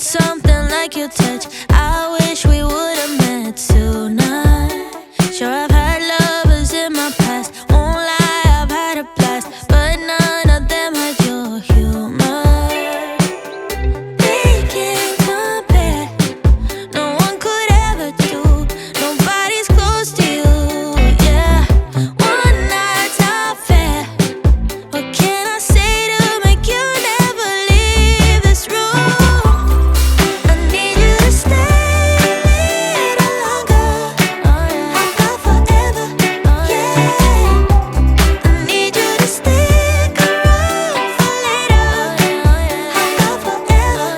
something like your touch. I wish we would've met tonight. Sure, I've had lovers in my past, won't lie, I've had a blast, but none of them had your humor. They can't compare, no one could ever do, nobody's close to you, yeah. One night's not fair, what can I say to make you never leave this room? I need you to stay a little longer, how about forever, yeah. I need you to stick around for later, how about forever,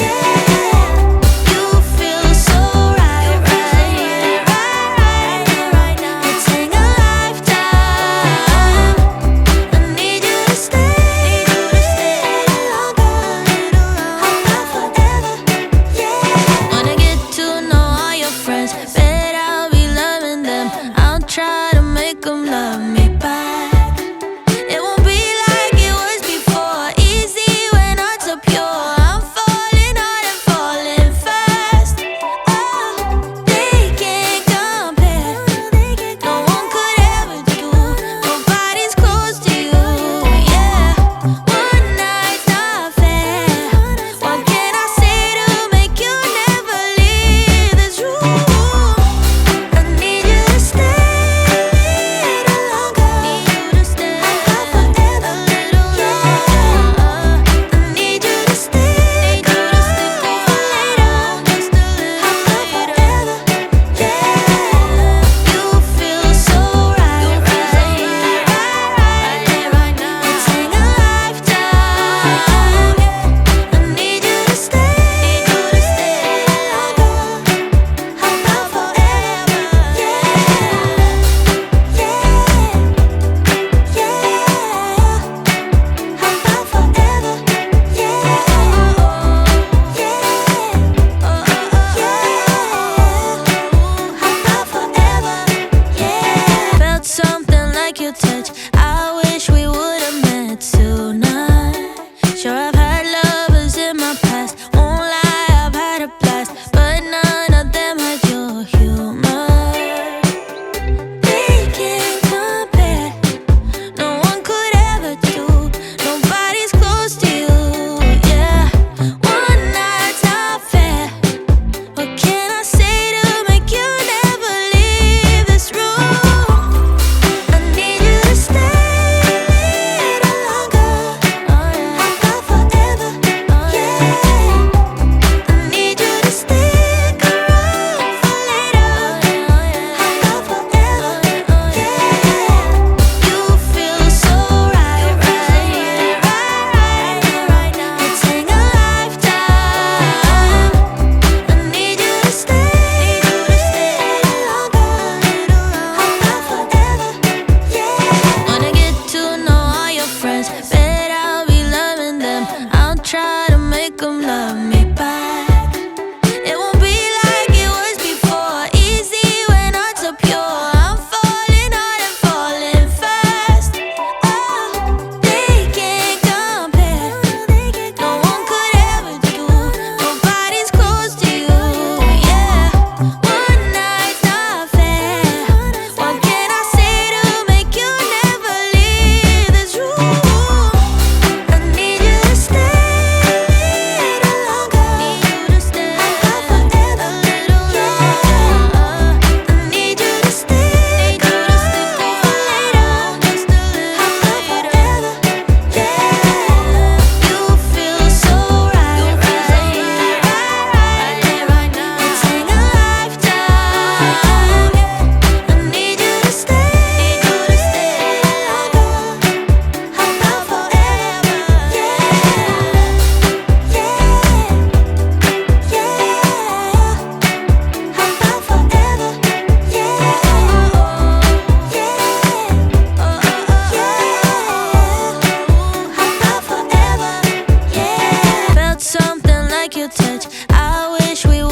yeah. You feel so right now. It's taking a lifetime. I need you to stay longer, how about forever, yeah. Wanna get to know all your friends, bet I'll be loving them. I'll try to make them love me back. It won't be like it was before, easy when hearts are pure. I'm falling hard and falling fast. Oh, they can't compare, no one could ever do, nobody's close to you, yeah. One night's not fair, what can I say to make you never leave this room? I need you to stay a little longer, how about forever, yeah. I need you to stay for later, how about forever, yeah. You feel so right now. It's taking a lifetime. I need you to stay longer, how about forever, yeah. How about forever, yeah. How about forever, yeah. Felt something like your touch. I wish we would've met tonight. Sure, I've had lovers in my past, won't lie, I've had a blast, but none of them had your humor. They can't compare, no one could ever do, nobody's close to you, yeah. One night's not fair, what can I say to make you never leave this room? I need you to stay a little longer, how about forever, yeah. I need you to stick around for later, how about forever, yeah. You feel so right now. It's taking a lifetime. I need you to stay longer, how about forever, yeah. Wanna get to know all your friends, bet I'll be loving them. I'll try to make them love me back. It won't be like it was before, easy when hearts are pure. I'm falling hard and falling fast. Oh, they can't compare, no one could ever do, nobody's close to you, yeah. One night's not fair, what can I say to make you never leave this room? I need you to stay a little longer, how about forever, yeah. I need you to stay for later, how about forever, yeah. You feel so right now. It's taking a lifetime. I need you to stay longer, how about forever, how about forever, how about forever, yeah. Felt something like your touch. I wish we